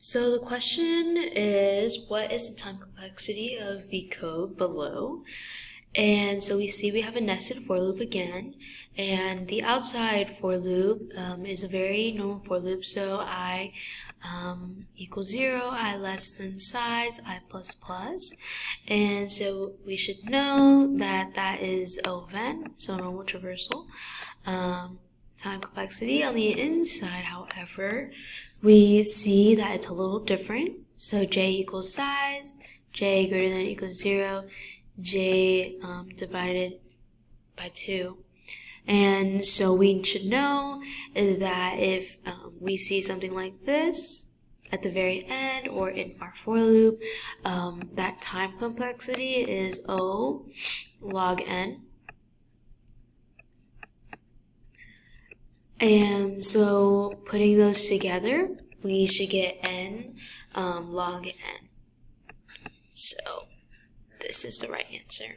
So the question is, what is the time complexity of the code below? And so we see we have a nested for loop again, and the outside for loop is a very normal for loop. So I equals 0, I less than size, I plus plus. And so we should know that that is O of n, so normal traversal. Time complexity on the inside, however, we see that it's a little different. So j equals size, j greater than or equals 0, j divided by 2. And so we should know that if we see something like this at the very end or in our for loop, that time complexity is O log n. And so putting those together, we should get n log n. So this is the right answer.